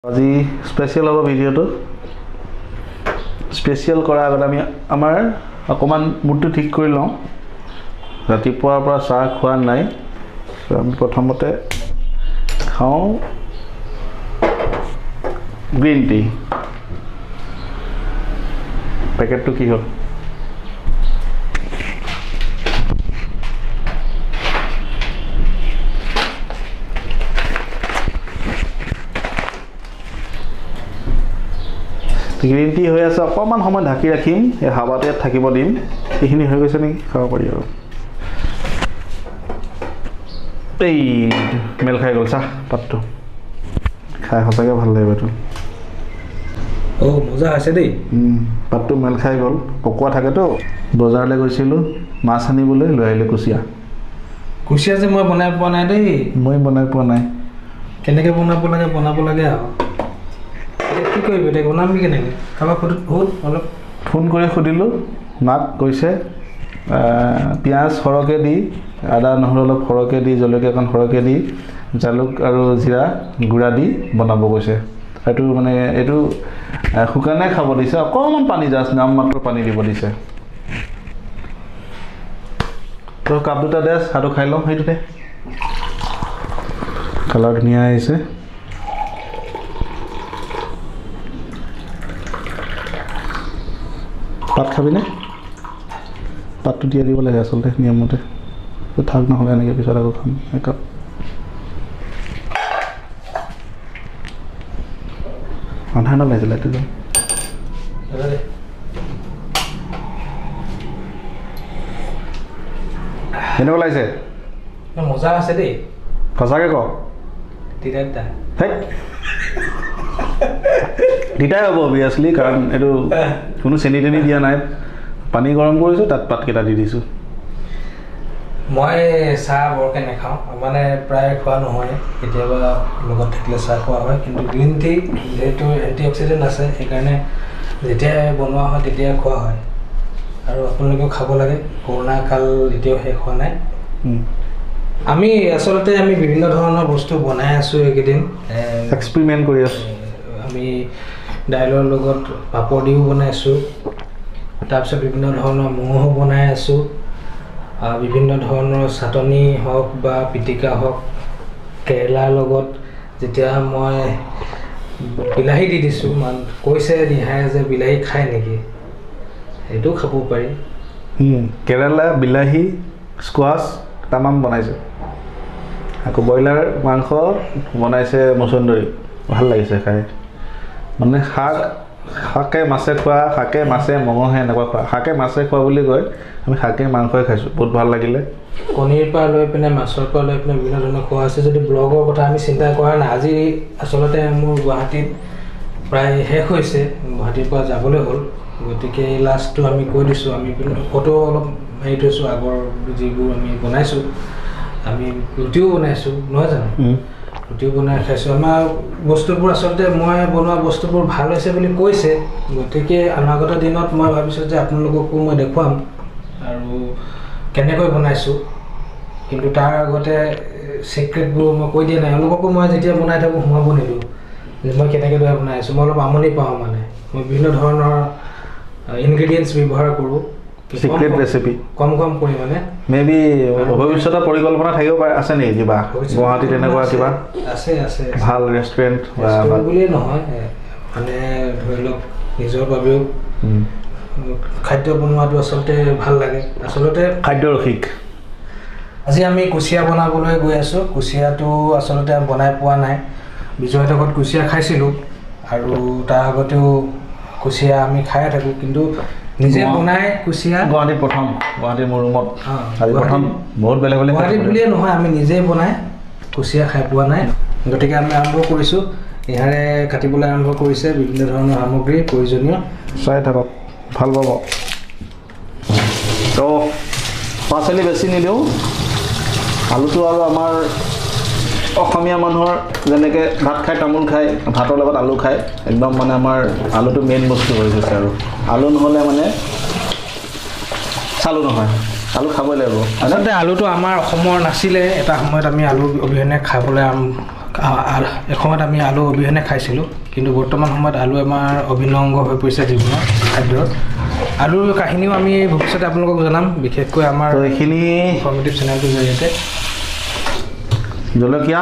আজি স্পেচিয়েল হ'ব ভিডিঅ'টো স্পেচিয়েল কৰাৰ আগতে আমি আমাৰ অকণমান মুডটো ঠিক কৰি লওঁ ৰাতিপুৱাৰ পৰা চাহ খোৱা নাই আমি প্ৰথমতে খাওঁ গ্ৰীণ টি পেকেটটো কি হ'ল গ্ৰীণ টি হৈ আছে অকণমান সময় ঢাকি ৰাখিম এই হাৱাতে থাকিব দিম এইখিনি হৈ গৈছে নেকি খাব পাৰি আৰু এই মেল খাই গ'ল চাহ পাতটো খাই সঁচাকৈ ভাল লাগিব এইটো মজা আছে দেই পাতটো মেল খাই গ'ল পকোৱা থাকেতো বজাৰলৈ গৈছিলোঁ মাছ আনিবলৈ লৈ আহিলোঁ কুচিয়া যে মই বনাই পোৱা নাই দেই মই বনাই পোৱা নাই কেনেকৈ বনাব লাগে আৰু কি কৰিবি এতিয়া বনাবি কেনেকৈ কাৰোবাক সুধ অলপ ফোন কৰি সুধিলোঁ মাক কৈছে পিঁয়াজ সৰহকৈ দি আদা নহৰু অলপ সৰহকৈ দি জলকীয়া অকণ সৰহকৈ দি জালুক আৰু জিৰা গুড়া দি বনাব কৈছে এইটো মানে এইটো শুকানে খাব দিছে অকণমান পানী জাষ্ট নামমাত্ৰ পানী দিব দিছে তো কাপ দুটা দে চাহটো খাই লওঁ সেইটোতে কালাৰ ধুনীয়া আহিছে পাত খাবিনে পাতটো দিয়া দিব লাগে আচলতে নিয়মমতে থাক নহ'লে এনেকৈ পিছত আকৌ খাম একাপ আন্ধাৰ নালাগিছিলে এইটো কেনেকুৱা লাগিছে মজা আছে দেই সঁচাকৈ ক তিতাই হ'ব অভিয়াছলি কাৰণ এইটো কোনো চেনি তেনি দিয়া নাই পানী গৰম কৰিছোঁ তাত পাতকেইটা দি দিছোঁ মই চাহ বৰকৈ নাখাওঁ মানে প্ৰায় খোৱা নহয় কেতিয়াবা লগত থাকিলে চাহ খোৱা হয় কিন্তু গ্ৰীণ টি যিহেতু এণ্টি অক্সিডেণ্ট আছে সেইকাৰণে যেতিয়াই বনোৱা হয় তেতিয়াই খোৱা হয় আৰু আপোনালোকেও খাব লাগে কৰোণা কাল এতিয়াও শেষ হোৱা নাই আমি আচলতে বিভিন্ন ধৰণৰ বস্তু বনাই আছোঁ এইকেইদিন এক্সপেৰিমেণ্ট কৰি আছোঁ আমি দাইলৰ লগত পাপৰ দিও বনাইছোঁ তাৰপিছত বিভিন্ন ধৰণৰ মঙহো বনাই আছোঁ বিভিন্ন ধৰণৰ চাটনি হওক বা পিটিকা হওক কেৰেলাৰ লগত যেতিয়া মই বিলাহী দি দিছোঁ কৈছে দিহাই যে বিলাহী খায় নেকি সেইটোও খাব পাৰি কেৰেলা বিলাহী স্কোৱাছ তামাম বনাইছোঁ আকৌ ব্ৰইলাৰ মাংস বনাইছে মচন্দৰী ভাল লাগিছে খাই মানে শাকে মাছে খোৱা শাকে মাছে মঙহে এনেকুৱা খোৱা শাকে মাছে খোৱা বুলি কয় আমি শাকে মাংসই খাইছোঁ বহুত ভাল লাগিলে কণীৰ পৰা লৈ পিনে মাছৰ পৰা লৈ পিনে বিভিন্ন ধৰণৰ খোৱা আছে যদি ব্লগৰ কথা আমি চিন্তা কৰা নাই আজি আচলতে মোৰ গুৱাহাটীত প্ৰায় শেষ হৈছে গুৱাহাটীৰ পৰা যাবলৈ হ'ল গতিকে এই লাষ্টটো আমি কৈ দিছোঁ আমি ফটো অলপ মাৰি থৈছোঁ আগৰ যিবোৰ আমি বনাইছোঁ আমি ৰুটিও বনাইছোঁ নহয় জানো ৰুটিও বনাই খাইছোঁ আমাৰ বস্তুবোৰ আচলতে মই বনোৱা বস্তুবোৰ ভাল হৈছে বুলি কৈছে গতিকে অনাগত দিনত মই ভাবিছোঁ যে আপোনালোককো মই দেখুৱাম আৰু কেনেকৈ বনাইছোঁ কিন্তু তাৰ আগতে ছিক্ৰেটবোৰ মই কৈ দিয়া নাই এওঁলোককো মই যেতিয়া বনাই থাকোঁ সোমাব নিদিওঁ যে মই কেনেকৈ দৰে বনাই আছোঁ মই অলপ আমনি পাওঁ মানে মই বিভিন্ন ধৰণৰ ইনগ্ৰেডিয়েণ্টছ ব্যৱহাৰ কৰোঁ চিক্ৰেট ৰেচিপি কম পৰিমাণে মেবি ভৱিষ্যতৰ পৰিকল্পনা থাকিব পাৰে আছে নেকি কিবা গুৱাহাটীত তেনেকুৱা কিবা আছে ভাল ৰেষ্টুৰেণ্ট বুলিয়ে নহয় মানে ধৰি লওক নিজৰ বাবেও খাদ্য বনোৱাটো আচলতে ভাল লাগে আচলতে খাদ্য ৰসিক আজি আমি কুচিয়া বনাবলৈ গৈ আছোঁ কুচিয়াটো আচলতে বনাই পোৱা নাই বিজয়হঁতৰ ঘৰত কুচিয়া খাইছিলোঁ আৰু তাৰ আগতেও কুচিয়া আমি খায়ে থাকোঁ কিন্তু নিজে বনাই কুচিয়া গুৱাহাটীৰ মোৰ ৰুমত আজি প্ৰথম বহুত বেলেগ গুৱাহাটীত বুলিয়ে নহয় আমি নিজেই বনাই কুচিয়া খাই পোৱা নাই গতিকে আমি আৰম্ভ কৰিছোঁ ইহাৰে কাটিবলৈ আৰম্ভ কৰিছে বিভিন্ন ধৰণৰ সামগ্ৰী প্ৰয়োজনীয় চাই থাকক ভাল পাব তো পাচলি বেছি নিদিওঁ আলুটো আৰু আমাৰ অসমীয়া মানুহৰ যেনেকৈ ভাত খাই তামোল খায় ভাতৰ লগত আলু খায় একদম মানে আমাৰ আলুটো মেইন বস্তু হৈ গৈছে আৰু আলু নহ'লে মানে চালু নহয় আলু খাবই লাগিব আচলতে আলুটো আমাৰ অসমৰ নাছিলে এটা সময়ত আমি আলু অবিহনে খাবলৈ এসময়ত আমি আলু অবিহনে খাইছিলোঁ, কিন্তু বৰ্তমান সময়ত আলু আমাৰ অভিন্ন অংগ হৈ পৰিছে জীৱনৰ খাদ্যৰ। আলুৰ কাহিনীও আমি ভৱিষ্যতে আপোনালোকক জনাম, বিশেষকৈ আমাৰ এইখিনি ইনফৰ্মেটিভ চেনেলটোৰ জৰিয়তে। জলকীয়া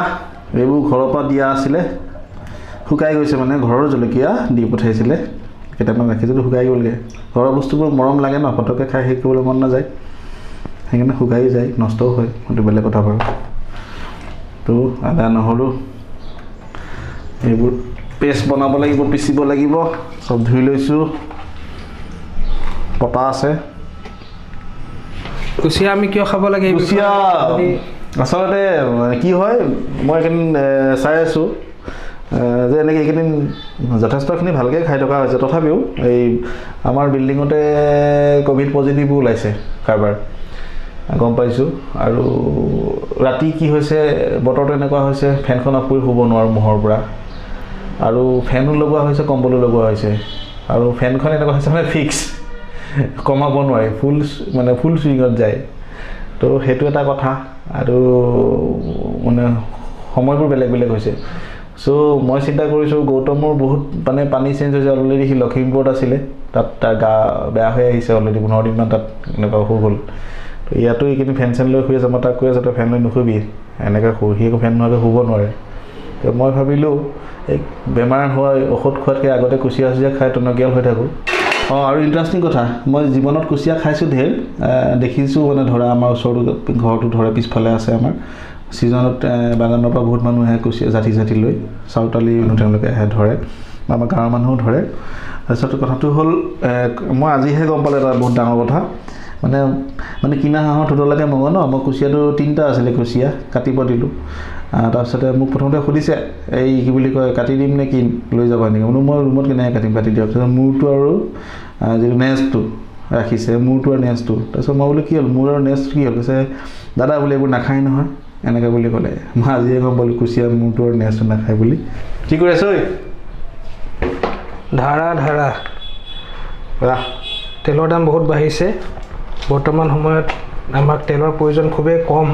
এইবোৰ ঘৰৰ পৰা দিয়া আছিলে, শুকাই গৈছে, মানে ঘৰৰ জলকীয়া দি পঠাইছিলে, কেইটামান ৰাখিছিলোঁ, শুকাই গ'লগৈ। ঘৰৰ বস্তুবোৰ মৰম লাগে ন, পটককৈ খাই শেষ কৰিবলৈ মন নাযায়, সেইকাৰণে শুকাই যায়, নষ্টও হয়, সেইটো বেলেগ কথা বাৰু। তো আদা নহৰু এইবোৰ পেষ্ট বনাব লাগিব, পিচিব লাগিব, চব ধুই লৈছোঁ, পটা আছে। কুচিয়া আমি কিয় খাব লাগে? কুচিয়া আচলতে কি হয়, মই এইকেইদিন চাই আছোঁ যে এনেকৈ এইকেইদিন যথেষ্টখিনি ভালকৈ খাই থকা হৈছে, তথাপিও এই আমাৰ বিল্ডিঙতে ক'ভিড পজিটিভো ওলাইছে কাৰোবাৰ, গম পাইছোঁ। আৰু ৰাতি কি হৈছে, বতৰটো এনেকুৱা হৈছে, ফেনখন অফ কৰি শুব নোৱাৰোঁ মহৰ পৰা, আৰু ফেনো লগোৱা হৈছে, কম্বলো লগোৱা হৈছে, আৰু ফেনখন এনেকুৱা হৈছে মানে ফিক্স, কমাব নোৱাৰি, ফুল চুইঙত যায়। তো সেইটো এটা কথা, আৰু মানে সময়বোৰ বেলেগ বেলেগ হৈছে। চ' মই চিন্তা কৰিছোঁ গৌতমৰ বহুত মানে পানী চেঞ্জ হৈছে অলৰেডি, সি লখিমপুৰত আছিলে, তাত তাৰ গা বেয়া হৈ আহিছে অলৰেডি, 15 দিনমান তাত এনেকুৱা হৈ গ'ল। তো ইয়াতো এইখিনি ফেন চেন লৈ শুই আছে, মই তাক কৈ আছোঁ তই ফেন লৈ নুশুবি, এনেকৈ শু, সি একো ফেন নোহোৱাকৈ শুব নোৱাৰে। তো মই ভাবিলোঁ এই বেমাৰ হোৱা ঔষধ খোৱাতকৈ আগতে কুচিয়া চুচিয়া খাই টনকিয়াল হৈ থাকোঁ। আৰু ইণ্টাৰেষ্টিং কথা, মই জীৱনত কুচিয়া খাইছোঁ ঢেৰ, দেখিছোঁ মানে ধৰা আমাৰ ওচৰতো ঘৰটো ধৰা পিছফালে আছে আমাৰ, ছিজনত বাগানৰ পৰা বহুত মানুহ আহে কুচিয়া জাঠি লৈ, চাউতালি তেওঁলোকে আহে ধৰে, আমাৰ গাঁৱৰ মানুহো ধৰে। তাৰপিছত কথাটো হ'ল মই আজিহে গম পালোঁ এটা বহুত ডাঙৰ কথা, মানে কিনা হাঁহৰ ঠোঁটলৈকে মঙহ ন, মই কুচিয়াটো 3টা আছিলে কুচিয়া, কাটিব দিলোঁ। তাৰপিছতে মোক প্ৰথমতে সুধিছে এই কি বুলি কয়, কাটি দিম নে কি, লৈ যাব এনেকৈ, বোলো মই ৰুমত কেনেকৈ কাটিম, কাটি দিয়ক। তাৰপিছত মূৰটো আৰু যিটো নেজটো ৰাখিছে, মূৰটো আৰু নেজটো, তাৰপিছত মই বোলো কি হ'ল মূৰ আৰু নেজটো কি হ'ল, কৈছে দাদা বোলে এইবোৰ নাখায় নহয়, এনেকৈ বুলি ক'লে। মই আজিয়ে গম পালোঁ কুচিয়া মূৰটো আৰু নেজটো নাখায় বুলি। কি কৰি আছ ঐ? ধাৰা ৰাহ, তেলৰ দাম বহুত বাঢ়িছে, বৰ্তমান সময়ত আমাক তেলৰ প্ৰয়োজন খুবেই কম,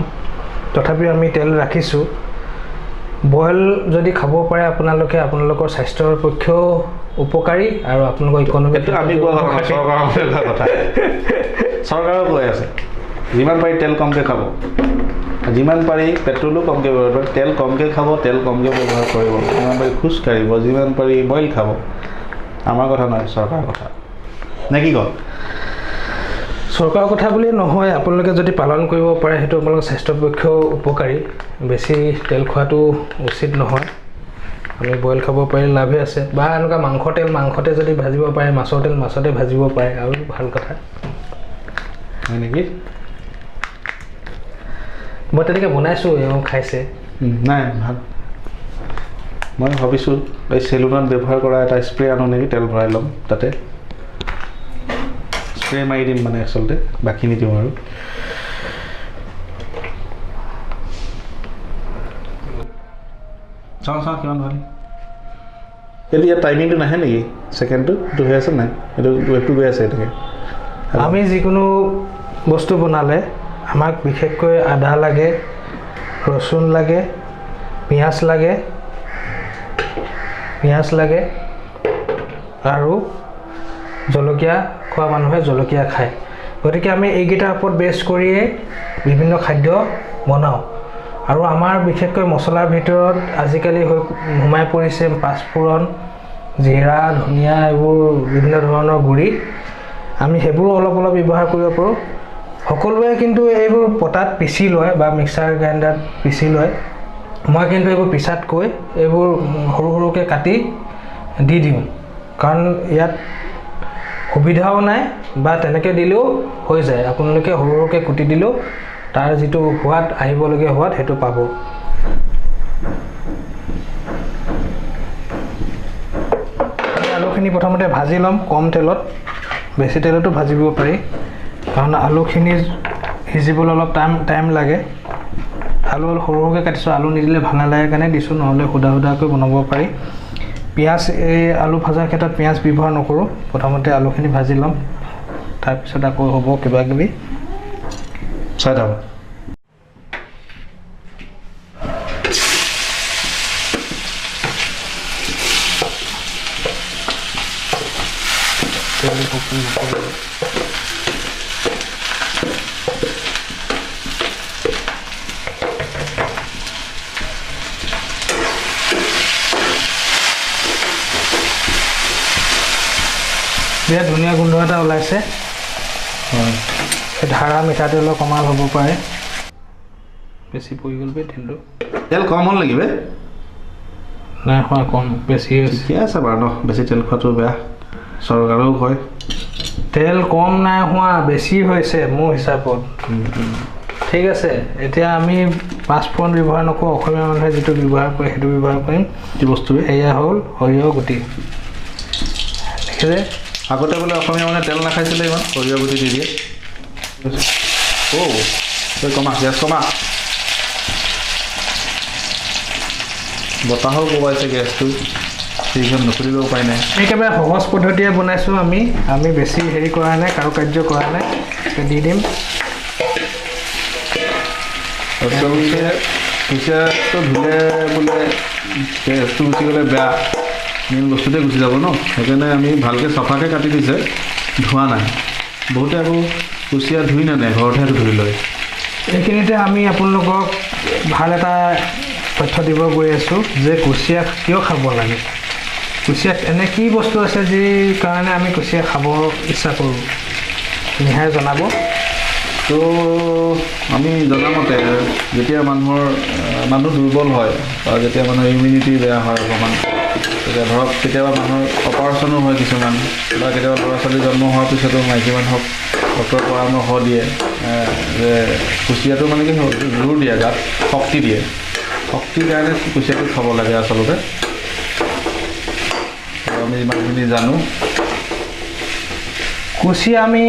তথাপিও আমি তেল ৰাখিছোঁ। বইল যদি খাব পাৰে আপোনালোকে, আপোনালোকৰ স্বাস্থ্যৰ পক্ষেও উপকাৰী, আৰু আপোনালোকৰ ইকনমিক আমি কোৱা কথা চৰকাৰেও কৈ আছে যিমান পাৰি তেল কমকৈ খাব, যিমান পাৰি পেট্ৰলো কমকৈ ব্যৱহাৰ কৰিব, তেল কমকৈ খাব, তেল কমকৈ ব্যৱহাৰ কৰিব, যিমান পাৰি খোজ কাঢ়িব, যিমান পাৰি বইল খাব। আমাৰ কথা নহয়, চৰকাৰৰ কথা নে কি কয়? চৰকাৰৰ কথা বুলি নহয়, আপোনালোকে যদি পালন কৰিব পাৰে সেইটো আপোনালোকৰ স্বাস্থ্যৰ পক্ষেও উপকাৰী। বেছি তেল খোৱাটো উচিত নহয়, আমি বইল খাব পাৰিলে লাভেই আছে, বা এনেকুৱা মাংসৰ তেল মাংসতে যদি ভাজিব পাৰে, মাছৰ তেল মাছতে ভাজিব পাৰে, আৰু ভাল কথা হয় নেকি? মই তেনেকৈ বনাইছোঁ, এওঁ খাইছে। নাই ভাল, মই ভাবিছোঁ এই চেলুনত ব্যৱহাৰ কৰা এটা স্প্ৰে আনো নেকি, তেল ভৰাই ল'ম তাতে, স্প্ৰে মাৰি দিম মানে আচলতে, বাকী নিদিওঁ আৰু। চাওঁ কিমান ভাল। এইটো ইয়াত টাইমিংটো নাহে নেকি, ছেকেণ্ডটো এইটো হৈ আছে নাই, এইটো ৱেবটো গৈ আছে এনেকৈ। আমি যিকোনো বস্তু বনালে আমাক বিশেষকৈ আদা লাগে, ৰচুন লাগে, পিঁয়াজ লাগে আৰু জলকীয়া খোৱা মানুহে জলকীয়া খায়। গতিকে আমি এইকেইটাৰ ওপৰত বেছ কৰিয়ে বিভিন্ন খাদ্য বনাওঁ। আৰু আমাৰ বিশেষকৈ মছলাৰ ভিতৰত আজিকালি সোমাই পৰিছে পাঁচফোৰণ, জিৰা, ধনিয়া, এইবোৰ বিভিন্ন ধৰণৰ গুড়ি, আমি সেইবোৰো অলপ ব্যৱহাৰ কৰিব পাৰোঁ। সকলোৱে কিন্তু এইবোৰ পটাত পিচি লয় বা মিক্সাৰ গ্ৰাইণ্ডাৰত পিচি লয়, মই কিন্তু এইবোৰ পিছাতকৈ এইবোৰ সৰু সৰুকৈ কাটি দি দিওঁ, কাৰণ ইয়াত সুবিধাও নাই, বা তেনেকৈ দিলেও হৈ যায়। আপোনালোকে সৰু সৰুকৈ কুটি দিলেও তাৰ যিটো সোৱাদ, আহিবলগীয়া সোৱাদ, সেইটো পাব। আলুখিনি প্ৰথমতে ভাজি ল'ম কম তেলত, বেছি তেলতো ভাজিব পাৰি, কাৰণ আলুখিনি সিজিবলৈ অলপ টাইম লাগে। আলু সৰু সৰুকৈ কাটিছোঁ, আলু নিদিলে ভাল নালাগে কাৰণে দিছোঁ, নহ'লে সুদাকৈ বনাব পাৰি। পিঁয়াজ, এই আলু ভজাৰ ক্ষেত্ৰত পিঁয়াজ ব্যৱহাৰ নকৰোঁ, প্ৰথমতে আলুখিনি ভাজি ল'ম, তাৰপিছত আকৌ হ'ব কিবাকিবি। তেল পকৰি নকৰিব। বিৰাট ধুনীয়া গোন্ধ এটা ওলাইছে। হয়, ধাৰা মিঠাতেলৰ কমাল হ'ব পাৰে। বেছি পৰি গ'ল বে তেলটো। তেল কম হ'ল নেকি বে? নাই খোৱা, কম বেছি হৈছে। ঠিকে আছে বাৰু ন, বেছি তেল খোৱাটো বেয়া, চৰকাৰেও কয়। তেল কম নাই হোৱা, বেছি হৈছে মোৰ হিচাপত। ঠিক আছে, এতিয়া আমি পাঁচফোৰণ ব্যৱহাৰ নকৰোঁ, অসমীয়া মানুহে যিটো ব্যৱহাৰ কৰে সেইটো ব্যৱহাৰ কৰিম। কি বস্তু? এয়া হ'ল সৰিয়হ গুটি। দেখিছে, আগতে বোলে অসমীয়া মানুহে তেল নাখাইছিলে, ইমান সৰিয়হ গুটি দি দিয়ে। তই কমা, গেছ কমা। বতাহো কোবাইছে গেছটো, সেইখন নকৰিলেও উপায় নাই। একেবাৰে সহজ পদ্ধতিৰে বনাইছোঁ আমি বেছি হেৰি কৰা নাই, কাৰুকাৰ্য কৰা নাই। দি দিম। আচলতে কুচিয়াটো ধুলে বোলে গেছটো গুচি গ'লে বেয়া, মেইন বস্তুতে গুচি যাব ন, সেইকাৰণে আমি ভালকৈ চফাকৈ কাটি দিছে, ধোৱা নাই। বহুতে আকৌ কুচিয়া ধুই নানে, ঘৰতহে ধুই লয়। এইখিনিতে আমি আপোনালোকক ভাল এটা তথ্য দিব গৈ আছোঁ যে কুচিয়া কিয় খাব লাগে। কুচিয়াত এনে কি বস্তু আছে যি কাৰণে আমি কুচিয়া খাব ইচ্ছা কৰোঁ, নিহাই জনাব। তো আমি জনামতে যেতিয়া মানুহ দুৰ্বল হয় বা যেতিয়া মানুহৰ ইমিউনিটি বেয়া হয় অকণমান, তেতিয়া ধৰক কেতিয়াবা মানুহৰ অপাৰেশ্যনো হয় কিছুমান, বা কেতিয়াবা ল'ৰা ছোৱালী জন্ম হোৱাৰ পিছতো মাইকী মানুহক ডক্তৰৰ পৰামৰ্শ দিয়ে যে কুচিয়াটো মানে কি জোৰ দিয়ে, গাত শক্তি দিয়ে। শক্তিৰ কাৰণে কুচিয়াটো খাব লাগে আচলতে, আমি যিমানখিনি জানো। কুচিয়া আমি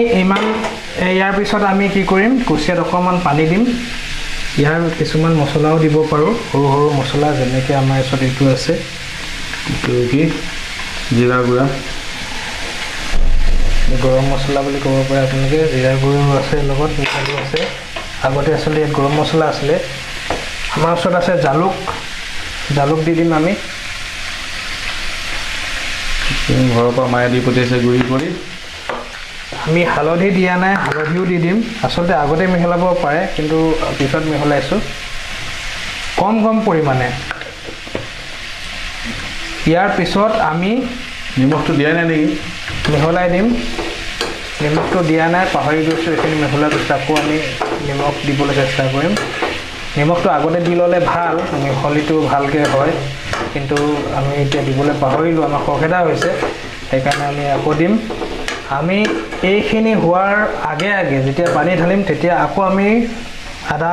ইয়াৰ পিছত আমি কি কৰিম, কুচিয়াত অকণমান পানী দিম। ইয়াৰ কিছুমান মছলাও দিব পাৰোঁ, সৰু সৰু মছলা, যেনেকৈ আমাৰ ওচৰত এইটো আছে, এইটো কি জিৰা গুড়া, গৰম মছলা বুলি ক'ব পাৰে আপোনালোকে। জিৰা গুড়াও আছে, লগত মিঠাটো আছে। আগতে আচলতে ইয়াত গৰম মছলা আছিলে। আমাৰ ওচৰত আছে জালুক দি দিম আমি। ঘৰৰ পৰা মায়ে দি পঠিয়াইছে গুড়ি কৰি। আমি হালধি দিয়া নাই, হালধিও দি দিম। আচলতে আগতে মিহলাব পাৰে, কিন্তু পিছত মিহলাইছোঁ কম পৰিমাণে। ইয়াৰ পিছত আমি নিমখটো দিয়াই নাই নেকি? মিহলাই দিম। নিমখটো দিয়া নাই, পাহৰি গৈছোঁ। এইখিনি মিহলাৰ পিছত আকৌ আমি নিমখ দিবলৈ চেষ্টা কৰিম। নিমখটো আগতে দি ল'লে ভাল, মিহলিটো ভালকৈ হয়, কিন্তু আমি এতিয়া দিবলৈ পাহৰিলোঁ, আমাৰ খৰখেদা হৈছে, সেইকাৰণে আমি আকৌ দিম। আমি এইখিনি হোৱাৰ আগে যেতিয়া পানী ঢালিম, তেতিয়া আকৌ আমি আদা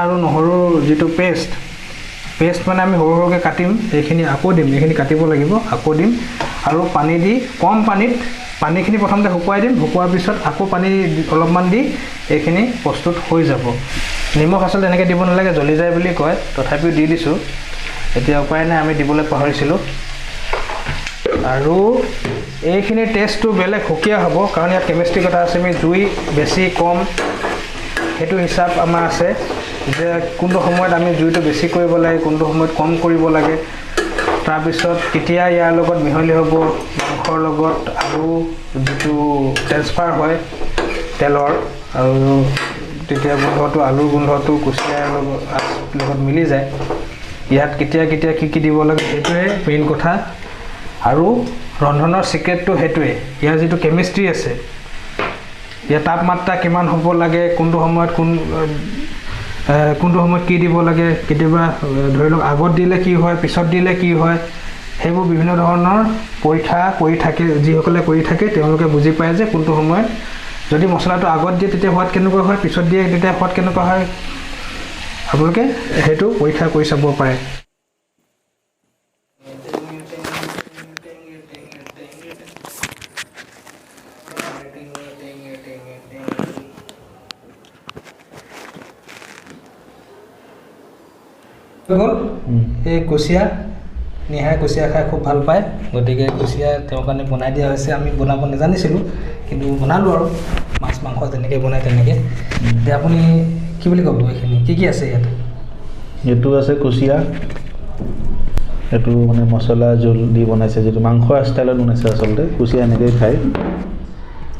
আৰু নহৰুৰ যিটো পেষ্ট মানে আমি সৰু সৰুকৈ কাটিম, এইখিনি আকৌ দিম। এইখিনি কাটিব লাগিব, আকৌ দিম। আৰু পানী দি, কম পানীখিনি প্ৰথমতে শুকুৱাই দিম। শুকোৱাৰ পিছত আকৌ পানী অলপমান দি এইখিনি প্ৰস্তুত হৈ যাব। নিমখ আচলতে এনেকৈ দিব নালাগে, জ্বলি যায় বুলি কয়, তথাপিও দি দিছোঁ। এতিয়া উপায় নাই, আমি দিবলৈ পাহৰিছিলোঁ। আৰু এইখিনিৰ টেষ্টটো বেলেগ সুকীয়া হ'ব, কাৰণ ইয়াত কেমিষ্ট্ৰি কথা আছে। আমি জুই বেছি কম সেইটো হিচাপ আমাৰ আছে, যে কোনটো সময়ত আমি জুইটো বেছি কৰিব লাগে, কোনটো সময়ত কম কৰিব লাগে। তাৰপিছত কেতিয়া ইয়াৰ লগত মিহলি হ'ব মাংসৰ লগত, আৰু যিটো ট্ৰেন্সফাৰ হয় তেলৰ, আৰু তেতিয়া গোন্ধটো, আলুৰ গোন্ধটো কুচিয়াৰ লগত মিলি যায়। ইয়াত কেতিয়া কি দিব লাগে, সেইটোৱে মেইন কথা। আৰু ৰন্ধনৰ ছিক্ৰেটটো সেইটোৱে, ইয়াৰ যিটো কেমিষ্ট্ৰি আছে, ইয়াৰ তাপমাত্ৰা কিমান হ'ব লাগে, কোনটো সময়ত কি দিব লাগে, কেতিয়াবা ধৰি লওক আগত দিলে কি হয়, পিছত দিলে কি হয়, সেইবোৰ বিভিন্ন ধৰণৰ পৰীক্ষা কৰি থাকে। যিসকলে কৰি থাকে তেওঁলোকে বুজি পায় যে কোনটো সময়ত যদি মছলাটো আগত দিয়ে তেতিয়া সোৱাদ কেনেকুৱা হয়, পিছত দিয়ে তেতিয়া সোৱাদ কেনেকুৱা হয়। আপোনালোকে সেইটো পৰীক্ষা কৰি চাব পাৰে। এই কুচিয়া, নিহাই কুচিয়া খাই খুব ভাল পায়, গতিকে কুচিয়া তেওঁৰ কাৰণে বনাই দিয়া হৈছে। আমি বনাব নাজানিছিলোঁ, কিন্তু বনালোঁ আৰু মাছ মাংস যেনেকৈ বনায় তেনেকৈ। এতিয়া আপুনি কি বুলি ক'ব, এইখিনি কি আছে ইয়াত? এইটো আছে কুচিয়া, এইটো মানে মছলা জোল দি বনাইছে, যিটো মাংসৰ ষ্টাইলত বনাইছে আচলতে, কুচিয়া এনেকৈয়ে খায়।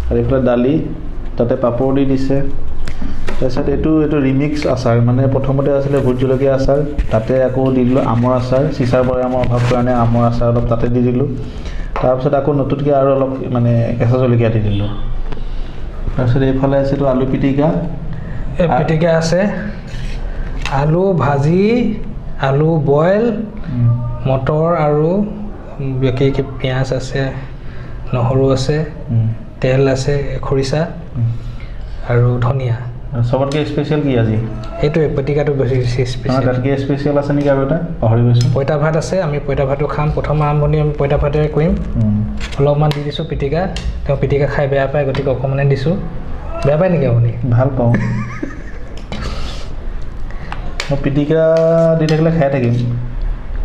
আৰু এইফালে দালি, তাতে পাপৰ দি দিছে। তাৰপিছত এইটো ৰিমিক্স আচাৰ, মানে প্ৰথমতে আছিলে ভোট জলকীয়া আচাৰ, তাতে আকৌ দি দিলোঁ আমৰ আচাৰ, চিচাৰ বৈয়ামৰ অভাৱ কাৰণে আমৰ আচাৰ অলপ তাতে দি দিলোঁ। তাৰপিছত আকৌ নতুনকৈ আৰু অলপ মানে কেঁচা জলকীয়া দি দিলোঁ। তাৰপিছত এইফালে আছে এইটো আলু পিটিকা। এই পিটিকা আছে, আলু ভাজি, আলু বইল, মটৰ আৰু বাকী পিঁয়াজ আছে, নহৰু আছে, তেল আছে, খৰিচা আৰু ধনিয়া। চবতকৈ স্পেচিয়েল কি আজি? এইটোৱে পিটিকাটো বেছি স্পেচিয়েল। তাতকৈ স্পেচিয়েল আছে নেকি আৰু এটা পাহৰি গৈছোঁ। পঁইতা ভাত আছে, আমি পঁইতা ভাতো খাম। প্ৰথম আৰম্ভণি আমি পঁইতা ভাতেৰে কৰিম। অলপমান দি দিছোঁ পিটিকা, তেওঁ পিটিকা খাই বেয়া পায়, গতিকে অকণমানে দিছোঁ। বেয়া পায় নেকি আপুনি? ভাল পাওঁ। মই পিটিকা দি থাকিলে খাই থাকিম।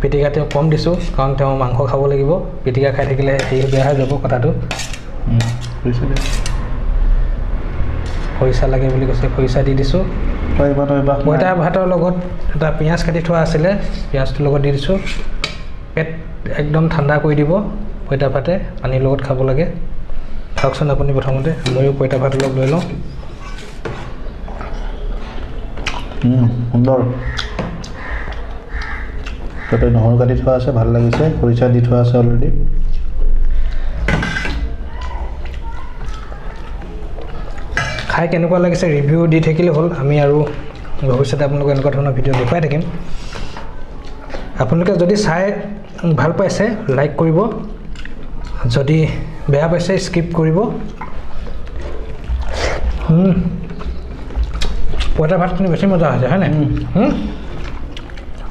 পিটিকা তেওঁ কম দিছোঁ, কাৰণ তেওঁ মাংস খাব লাগিব। পিটিকা খাই থাকিলে হেৰি বেয়া হৈ যাব কথাটো। খৰিচা লাগে বুলি কৈছে, খৰিচা দি দিছোঁ। পঁইতা ভাতৰ লগত এটা পিঁয়াজ কাটি থোৱা আছিলে, পিঁয়াজটোৰ লগত দি দিছোঁ। পেট একদম ঠাণ্ডা কৰি দিব পঁইতা ভাতে, পানীৰ লগত খাব লাগে। খাওকচোন আপুনি প্ৰথমতে, ময়ো পঁইতা ভাত অলপ লৈ লওঁ। সুন্দৰ। তাতে নহৰু কাটি থোৱা আছে, ভাল লাগিছে। খৰিচা দি থোৱা আছে অলৰেডি। খাই কেনেকুৱা লাগিছে ৰিভিউ দি থাকিলে হ'ল। আমি আৰু ভৱিষ্যতে আপোনালোকক এনেকুৱা ধৰণৰ ভিডিঅ' দেখুৱাই থাকিম। আপোনালোকে যদি চাই ভাল পাইছে লাইক কৰিব, যদি বেয়া পাইছে স্কিপ কৰিব। পঁইতা ভাতখিনি বেছি মজা হৈছে, হয়নে?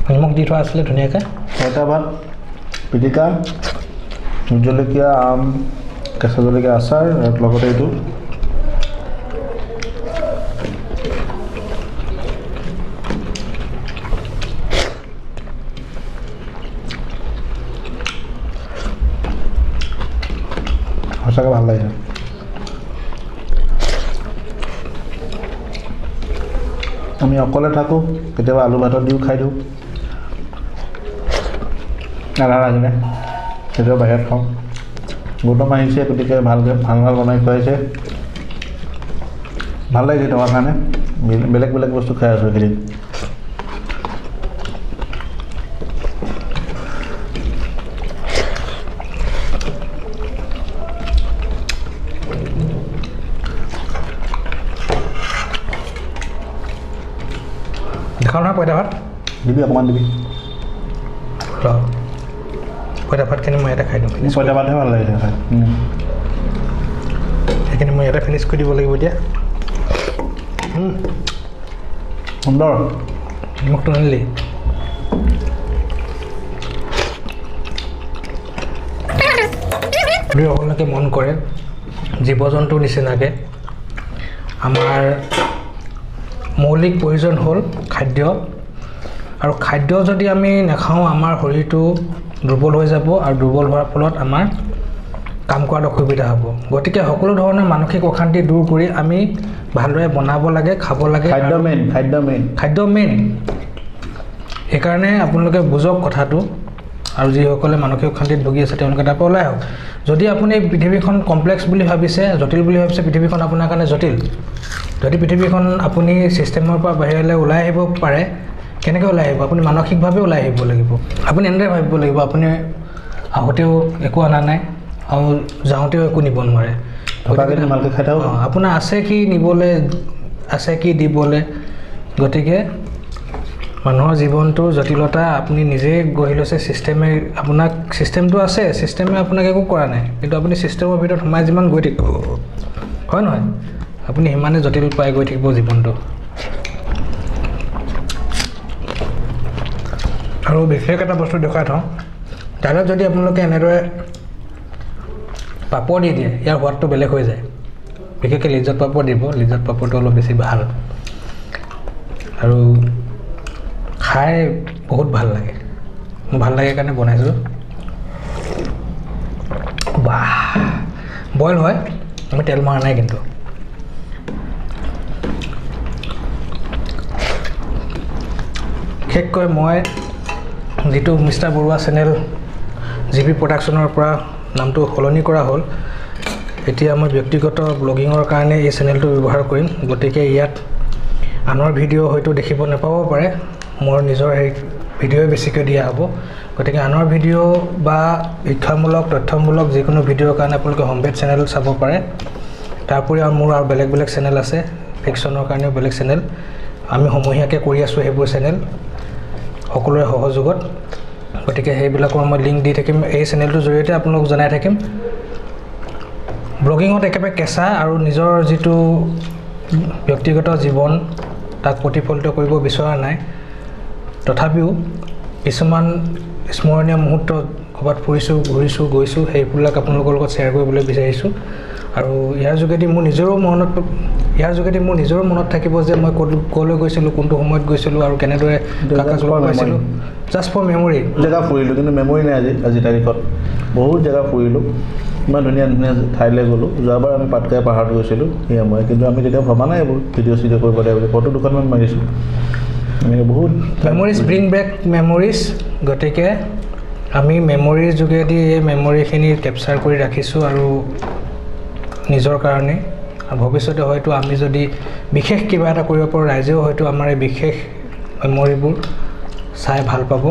নিমখ দি থোৱা আছিলে ধুনীয়াকৈ। পঁইতা ভাত, পিটিকা, ভোট জলকীয়া, আম, কেঁচা জলকীয়া আচাৰ, আৰু লগতে এইটো সঁচাকৈ ভাল লাগিছে। আমি অকলে থাকোঁ, কেতিয়াবা আলু ভাতত দিও খাই দিওঁ, আধা লাগিলে কেতিয়াবা বাহিৰত খাওঁ। গৌতম আহিছে, গতিকে ভালকৈ ভাল বনাই খুৱাইছে। ভাল লাগিছে তোমাৰ কাৰণে। বেলেগ বেলেগ বস্তু খাই আছোঁ এইকেইদিন। দেখাওঁ নহয় পঁইতা ভাত, দিবি অকণমান দিবি। পঁইতা ভাতখিনি মই ইয়াতে খাই দিওঁ। পঁইতা ভাতহে ভাল লাগিছে খাই। সেইখিনি মই ইয়াতে ফিনিছ কৰি দিব লাগিব এতিয়া। সুন্দৰ। নিমখটো আনিলি? আপুনি সকলোকে মন কৰে, জীৱ জন্তুৰ নিচিনাকৈ আমাৰ মৌলিক প্ৰয়োজন হ'ল খাদ্য। আৰু খাদ্য যদি আমি নাখাওঁ, আমাৰ শৰীৰটো দুৰ্বল হৈ যাব, আৰু দুৰ্বল হোৱাৰ ফলত আমাৰ কাম কৰাত অসুবিধা হ'ব। গতিকে সকলো ধৰণৰ মানসিক অশান্তি দূৰ কৰি আমি ভালদৰে বনাব লাগে, খাব লাগে। খাদ্য মেইন। সেইকাৰণে আপোনালোকে বুজক কথাটো, আৰু যিসকলে মানসিক অশান্তিত ভুগি আছে তেওঁলোকে তাৰ পৰা ওলাই আহক। যদি আপুনি পৃথিৱীখন কমপ্লেক্স বুলি ভাবিছে, জটিল বুলি ভাবিছে, পৃথিৱীখন আপোনাৰ কাৰণে জটিল। যদি পৃথিৱীখন আপুনি ছিষ্টেমৰ পৰা বাহিৰলৈ ওলাই আহিব পাৰে, কেনেকৈ ওলাই আহিব? আপুনি মানসিকভাৱে ওলাই আহিব লাগিব। আপুনি এনেদৰে ভাবিব লাগিব, আপুনি আহোঁতেও একো অনা নাই আৰু যাওঁতেও একো নিব নোৱাৰে। আপোনাৰ আছে কি নিবলৈ, আছে কি দিবলৈ। গতিকে মানুহৰ জীৱনটোৰ জটিলতা আপুনি নিজেই গঢ়ি লৈছে। ছিষ্টেমে আপোনাক, ছিষ্টেমটো আছে, ছিষ্টেমে আপোনাক একো কৰা নাই, কিন্তু আপুনি ছিষ্টেমৰ ভিতৰত সোমাই যিমান গৈ থাকিব, হয় নহয়, আপুনি সিমানে জটিল পাই গৈ থাকিব জীৱনটো। আৰু বিশেষ এটা বস্তু দেখুৱাই থওঁ, দাইলত যদি আপোনালোকে এনেদৰে পাপৰ দি দিয়ে, ইয়াৰ সোৱাদটো বেলেগ হৈ যায়। বিশেষকৈ লিজ্জত পাপৰ দিব, লিজ্জত পাপৰটো অলপ বেছি ভাল, আৰু খাই বহুত ভাল লাগে। মোৰ ভাল লাগে কাৰণে বনাইছোঁ। বাহ, বইল হয়, আমি তেল মৰা নাই কিন্তু। বিশেষকৈ মই যিটো মিষ্টাৰ বৰুৱা চেনেল GP প্ৰডাকশ্যনৰ পৰা নামটো সলনি কৰা হ'ল, এতিয়া মই ব্যক্তিগত ব্লগিঙৰ কাৰণে এই চেনেলটো ব্যৱহাৰ কৰিম। গতিকে ইয়াত আনৰ ভিডিঅ' হয়তো দেখিব নাপাব পাৰে, মোৰ নিজৰ সেই ভিডিঅ'ই বেছিকৈ দিয়া হ'ব। গতিকে আনৰ ভিডিঅ' বা শিক্ষামূলক তথ্যমূলক যিকোনো ভিডিঅ'ৰ কাৰণে আপোনালোকে হোমপেজ চেনেল চাব পাৰে। তাৰ উপৰি মোৰ আৰু বেলেগ বেলেগ চেনেল আছে, ফিকশ্যনৰ কাৰণেও বেলেগ চেনেল আমি সমূহীয়াকৈ কৰি আছোঁ, সেইবোৰ চেনেল সকলোৰে সহযোগত। গতিকে সেইবিলাকৰ মই লিংক দি থাকিম, এই চেনেলটোৰ জৰিয়তে আপোনালোকক জনাই থাকিম। ব্লগিঙত একেবাৰে কেঁচা আৰু নিজৰ যিটো ব্যক্তিগত জীৱন তাক প্ৰতিফলিত কৰিব বিচৰা নাই, তথাপিও কিছুমান স্মৰণীয় মুহূৰ্ত ক'ৰবাত ফুৰিছোঁ, ঘূৰিছোঁ, গৈছোঁ, সেইবিলাক আপোনালোকৰ লগত শ্বেয়াৰ কৰিবলৈ বিচাৰিছোঁ। আৰু ইয়াৰ যোগেদি মোৰ নিজৰো মনত থাকিব যে মই ক'লৈ গৈছিলোঁ, কোনটো সময়ত গৈছিলোঁ আৰু কেনেদৰে কাকাক লগ পাইছিলোঁ। Just for memory. জেগা ফুৰিলোঁ, কিন্তু মেমৰি নাই আজি তাৰিখত। বহুত জেগা ফুৰিলোঁ, ইমান ধুনীয়া ধুনীয়া ঠাইলৈ গ'লোঁ। যোৱাবাৰ আমি পাটকাই পাহাৰত গৈছিলোঁ সেই সময়, কিন্তু আমি তেতিয়া ভবা নাই এইবোৰ ভিডিঅ' চিডিঅ' কৰিব লাগে বুলি। ফটো দুখনমান মাৰিছোঁ, এনেকৈ বহুত মেমৰিজ ব্ৰিং বেক মেমৰিজ। গতিকে আমি মেমৰিৰ যোগেদি এই মেমৰিখিনি কেপচাৰ কৰি ৰাখিছোঁ আৰু নিজৰ কাৰণে। আৰু ভৱিষ্যতে হয়তো আমি যদি বিশেষ কিবা এটা কৰিব পাৰোঁ, ৰাইজেও হয়তো আমাৰ এই বিশেষ মেমৰিবোৰ চাই ভাল পাব।